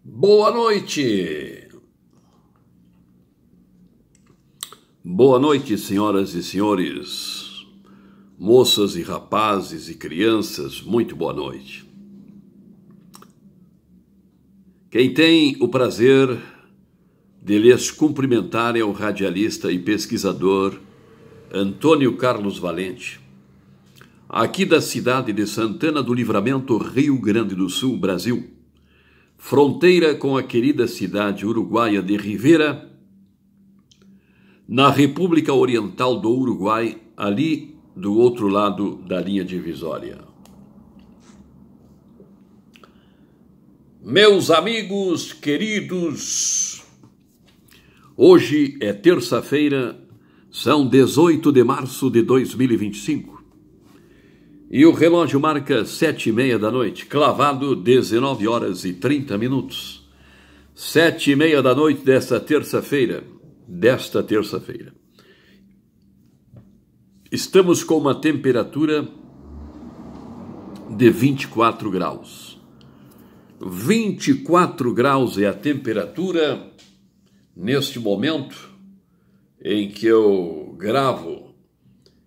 Boa noite! Boa noite, senhoras e senhores, moças e rapazes e crianças, muito boa noite. Quem tem o prazer de lhes cumprimentar é o radialista e pesquisador Antônio Carlos Valente, aqui da cidade de Santana do Livramento, Rio Grande do Sul, Brasil, fronteira com a querida cidade uruguaia de Rivera, na República Oriental do Uruguai, ali do outro lado da linha divisória. Meus amigos queridos, hoje é terça-feira, são 18 de março de 2025 e o relógio marca 7h30 da noite, clavado 19 horas e 30 minutos. 7h30 da noite desta terça-feira. Estamos com uma temperatura de 24 graus. 24 graus é a temperatura neste momento em que eu gravo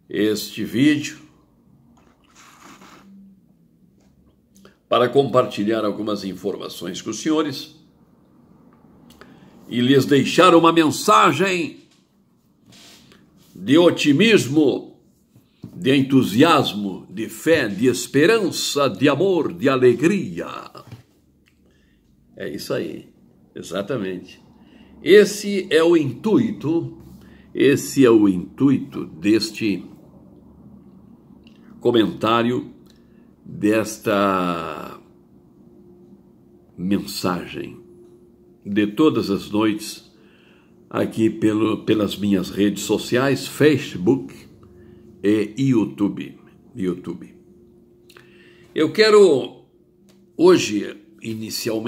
este vídeo para compartilhar algumas informações com os senhores e lhes deixar uma mensagem de otimismo, de entusiasmo, de fé, de esperança, de amor, de alegria. É isso aí, exatamente. Esse é o intuito deste comentário, desta mensagem de todas as noites aqui pelas minhas redes sociais, Facebook e YouTube. Eu quero hoje, iniciando,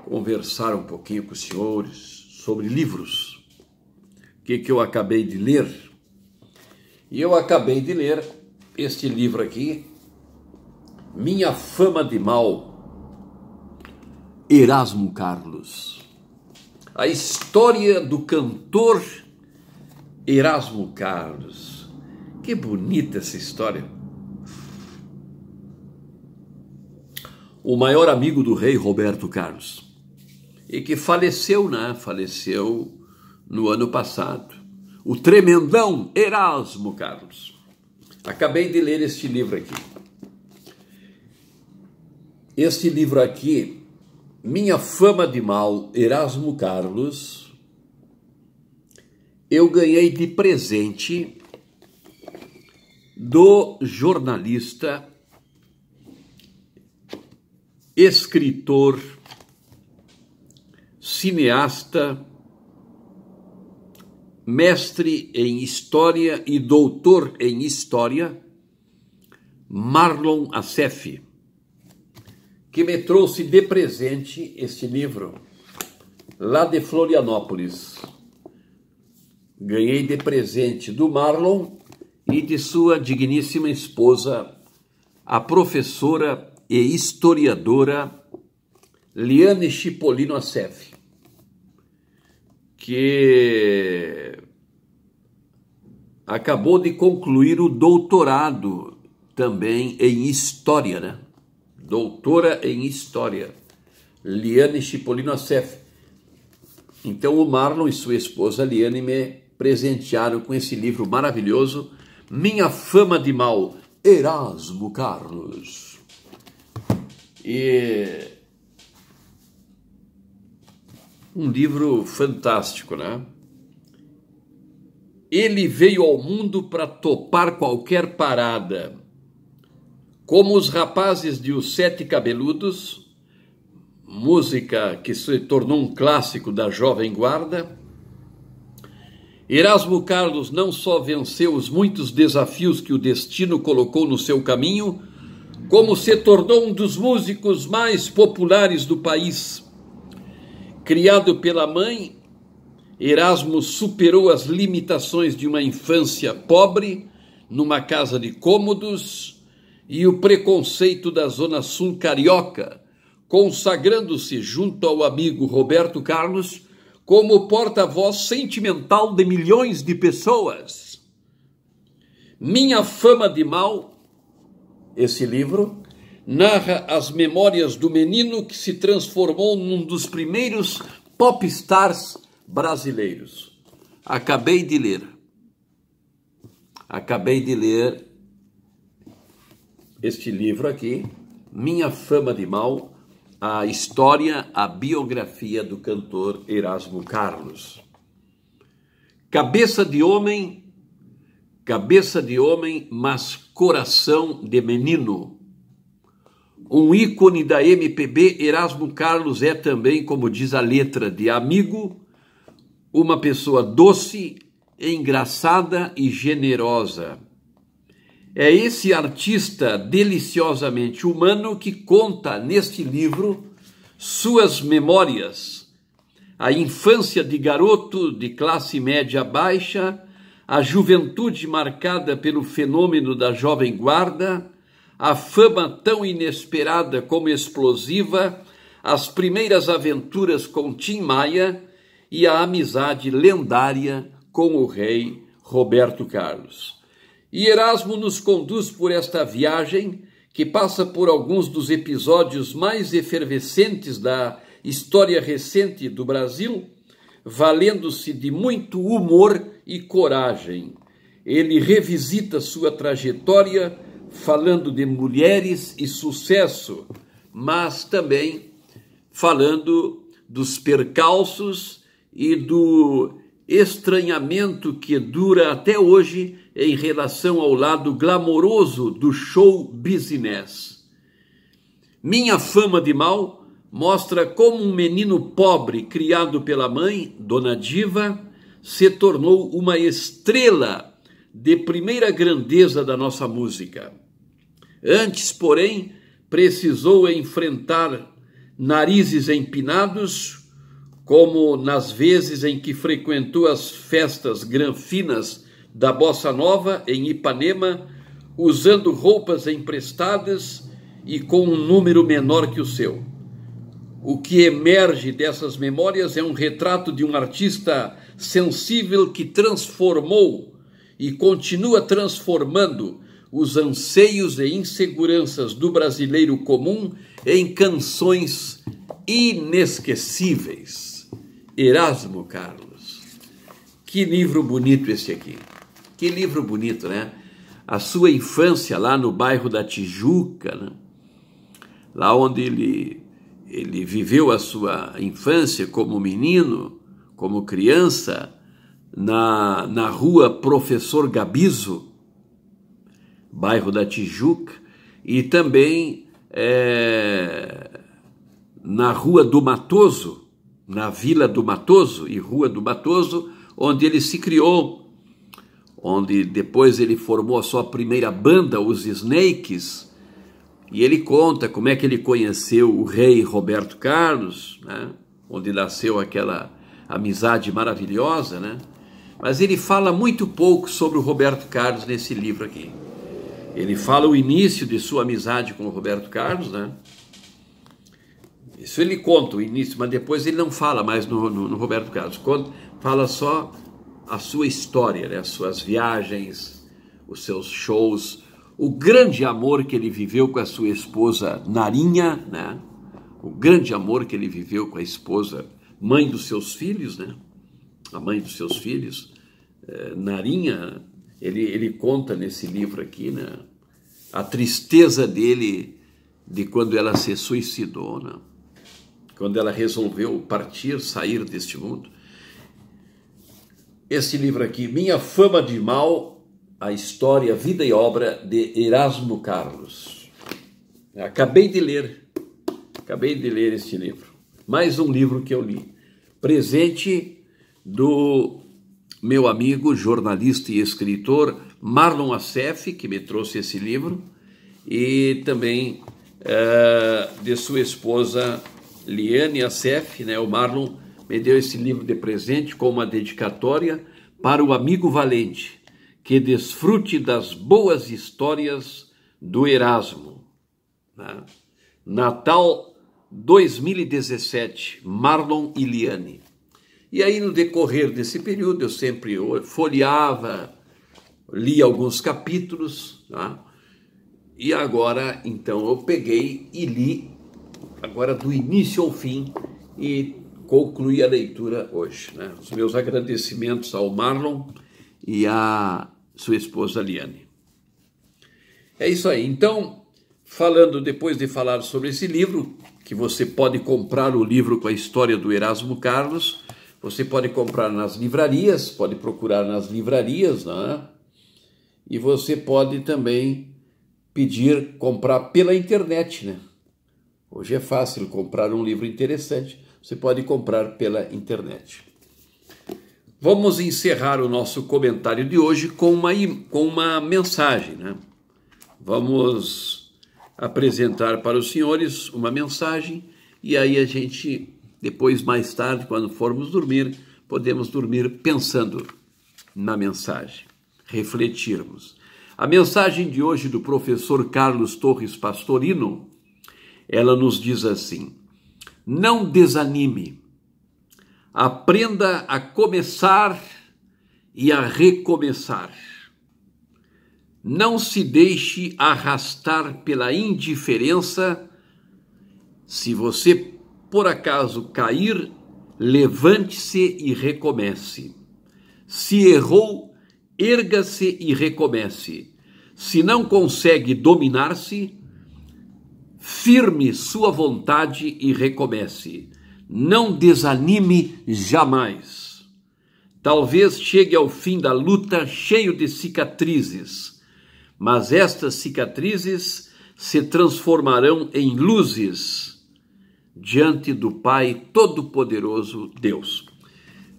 conversar um pouquinho com os senhores sobre livros, que eu acabei de ler. E eu acabei de ler este livro aqui, Minha Fama de Mal, Erasmo Carlos. A história do cantor Erasmo Carlos. Que bonita essa história. O maior amigo do rei Roberto Carlos. E que faleceu no ano passado. O tremendão Erasmo Carlos. Acabei de ler este livro aqui. Este livro aqui, Minha Fama de Mal, Erasmo Carlos, eu ganhei de presente do jornalista, escritor, cineasta, mestre em História e doutor em História, Marlon Assef, que me trouxe de presente este livro, lá de Florianópolis. Ganhei de presente do Marlon e de sua digníssima esposa, a professora e historiadora Liane Chipolino Assef, que acabou de concluir o doutorado também em História, né? Doutora em História, Liane Chipolino Assef. Então o Marlon e sua esposa Liane me presentearam com esse livro maravilhoso, Minha Fama de Mal, Erasmo Carlos. E um livro fantástico, né? Ele veio ao mundo para topar qualquer parada, como os rapazes de Os Sete Cabeludos, música que se tornou um clássico da Jovem Guarda. Erasmo Carlos não só venceu os muitos desafios que o destino colocou no seu caminho, como se tornou um dos músicos mais populares do país. Criado pela mãe, Erasmo superou as limitações de uma infância pobre, numa casa de cômodos, e o preconceito da Zona Sul carioca consagrando-se junto ao amigo Roberto Carlos como porta-voz sentimental de milhões de pessoas. Minha Fama de Mal, esse livro, narra as memórias do menino que se transformou num dos primeiros pop stars brasileiros. Acabei de ler este livro aqui, Minha Fama de Mal, a história, a biografia do cantor Erasmo Carlos. Cabeça de homem, mas coração de menino. Um ícone da MPB, Erasmo Carlos é também, como diz a letra, de amigo, uma pessoa doce, engraçada e generosa. É esse artista deliciosamente humano que conta neste livro suas memórias, a infância de garoto de classe média baixa, a juventude marcada pelo fenômeno da Jovem Guarda, a fama tão inesperada como explosiva, as primeiras aventuras com Tim Maia e a amizade lendária com o rei Roberto Carlos. E Erasmo nos conduz por esta viagem que passa por alguns dos episódios mais efervescentes da história recente do Brasil, valendo-se de muito humor e coragem. Ele revisita sua trajetória falando de mulheres e sucesso, mas também falando dos percalços e do estranhamento que dura até hoje em relação ao lado glamouroso do show business. Minha Fama de Mal mostra como um menino pobre criado pela mãe, Dona Diva, se tornou uma estrela de primeira grandeza da nossa música. Antes, porém, precisou enfrentar narizes empinados, como nas vezes em que frequentou as festas granfinas da Bossa Nova, em Ipanema, usando roupas emprestadas e com um número menor que o seu. O que emerge dessas memórias é um retrato de um artista sensível que transformou e continua transformando os anseios e inseguranças do brasileiro comum em canções inesquecíveis. Erasmo Carlos. Que livro bonito esse aqui. Que livro bonito, né? A sua infância lá no bairro da Tijuca, né? Lá onde ele viveu a sua infância como menino, como criança, na rua Professor Gabiso, bairro da Tijuca, e também na Rua do Matoso, na Vila do Matoso e Rua do Matoso, onde ele se criou, onde depois ele formou a sua primeira banda, os Snakes, e ele conta como é que ele conheceu o rei Roberto Carlos, né? Onde nasceu aquela amizade maravilhosa, né? Mas ele fala muito pouco sobre o Roberto Carlos nesse livro aqui. Ele fala o início de sua amizade com o Roberto Carlos, né? Isso ele conta o início, mas depois ele não fala mais no Roberto Carlos. Fala só a sua história, né? As suas viagens, os seus shows, o grande amor que ele viveu com a sua esposa Narinha, né? O grande amor que ele viveu com a esposa, mãe dos seus filhos, né? A mãe dos seus filhos, Narinha. Ele conta nesse livro aqui, né? A tristeza dele de quando ela se suicidou, né? Quando ela resolveu partir, sair deste mundo. Esse livro aqui, Minha Fama de Mal, a história, vida e obra de Erasmo Carlos. Acabei de ler este livro. Mais um livro que eu li. Presente do meu amigo, jornalista e escritor Marlon Assef, que me trouxe esse livro, e também de sua esposa Liane Assef, né? O Marlon me deu esse livro de presente com uma dedicatória para o amigo valente, que desfrute das boas histórias do Erasmo, né? Natal 2017, Marlon e Liane. E aí, no decorrer desse período, eu sempre folheava, li alguns capítulos, tá? E agora, então, eu peguei e li, agora do início ao fim, e concluí a leitura hoje, né? Os meus agradecimentos ao Marlon e à sua esposa Liane. É isso aí. Então, depois de falar sobre esse livro, que você pode comprar o livro com a história do Erasmo Carlos, você pode comprar nas livrarias, pode procurar nas livrarias, né? E você pode também comprar pela internet, né? Hoje é fácil comprar um livro interessante, você pode comprar pela internet. Vamos encerrar o nosso comentário de hoje com uma mensagem, né? Vamos apresentar para os senhores uma mensagem e aí a gente, depois, mais tarde, quando formos dormir, podemos dormir pensando na mensagem, refletirmos. A mensagem de hoje do professor Carlos Torres Pastorino, ela nos diz assim: não desanime, aprenda a começar e a recomeçar. Não se deixe arrastar pela indiferença. Se você, por acaso, cair, levante-se e recomece. Se errou, erga-se e recomece. Se não consegue dominar-se, firme sua vontade e recomece. Não desanime jamais. Talvez chegue ao fim da luta cheio de cicatrizes, mas estas cicatrizes se transformarão em luzes diante do Pai Todo-Poderoso Deus.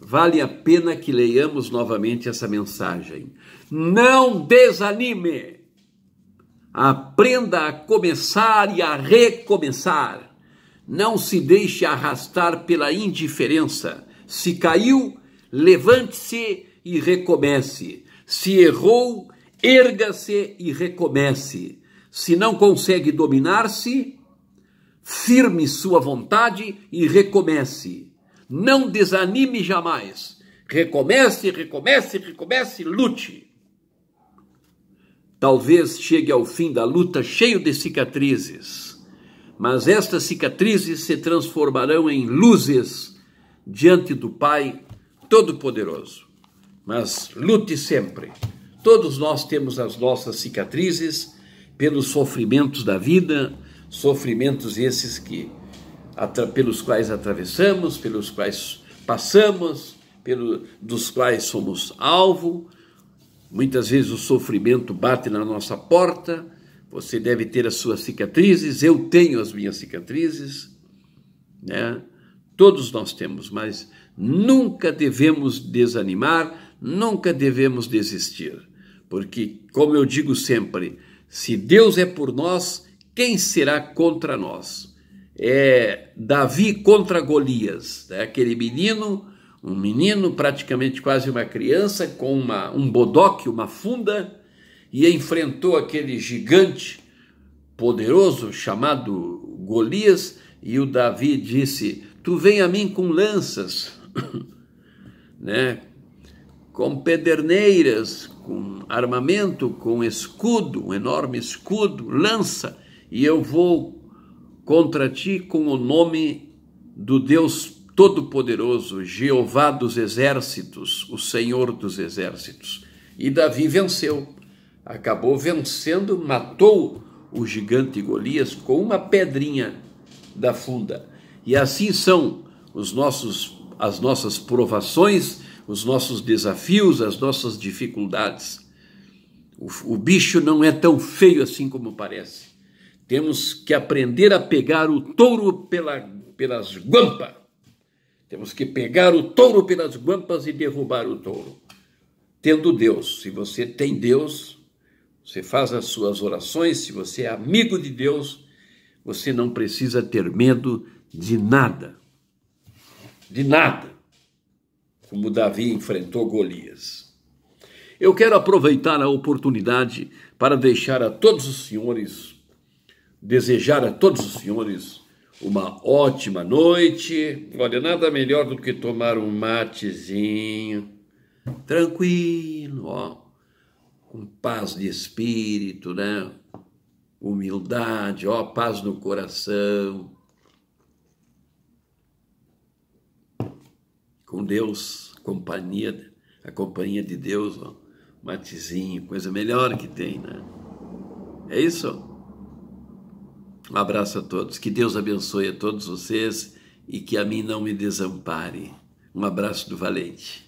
Vale a pena que leiamos novamente essa mensagem. Não desanime. Aprenda a começar e a recomeçar. Não se deixe arrastar pela indiferença. Se caiu, levante-se e recomece. Se errou, erga-se e recomece. Se não consegue dominar-se, firme sua vontade e recomece. Não desanime jamais. Recomece, recomece, recomece, lute. Talvez chegue ao fim da luta cheio de cicatrizes, mas estas cicatrizes se transformarão em luzes diante do Pai Todo-Poderoso. Mas lute sempre. Todos nós temos as nossas cicatrizes pelos sofrimentos da vida, sofrimentos esses pelos quais atravessamos, pelos quais passamos, dos quais somos alvo. Muitas vezes o sofrimento bate na nossa porta. Você deve ter as suas cicatrizes, eu tenho as minhas cicatrizes, né? Todos nós temos, mas nunca devemos desanimar, nunca devemos desistir. Porque, como eu digo sempre, se Deus é por nós, quem será contra nós? É Davi contra Golias, né? Aquele um menino, praticamente quase uma criança, com um bodoque, uma funda, e enfrentou aquele gigante poderoso chamado Golias, e o Davi disse: tu vem a mim com lanças, né? Com pederneiras, com armamento, com escudo, um enorme escudo, lança, e eu vou contra ti com o nome do Deus Todo-Poderoso, Jeová dos Exércitos, o Senhor dos Exércitos. E Davi venceu, acabou vencendo, matou o gigante Golias com uma pedrinha da funda. E assim são as nossas provações, os nossos desafios, as nossas dificuldades. O bicho não é tão feio assim como parece. Temos que aprender a pegar o touro pelas guampas. Temos que pegar o touro pelas guampas e derrubar o touro. Tendo Deus. Se você tem Deus, você faz as suas orações, se você é amigo de Deus, você não precisa ter medo de nada. De nada. Como Davi enfrentou Golias. Eu quero aproveitar a oportunidade para desejar a todos os senhores uma ótima noite. Olha, nada melhor do que tomar um matezinho, tranquilo, ó, com paz de espírito, né? Humildade, ó, paz no coração. Com Deus, a companhia de Deus, ó, matezinho, coisa melhor que tem, né? É isso? Um abraço a todos, que Deus abençoe a todos vocês e que a mim não me desampare. Um abraço do Valente.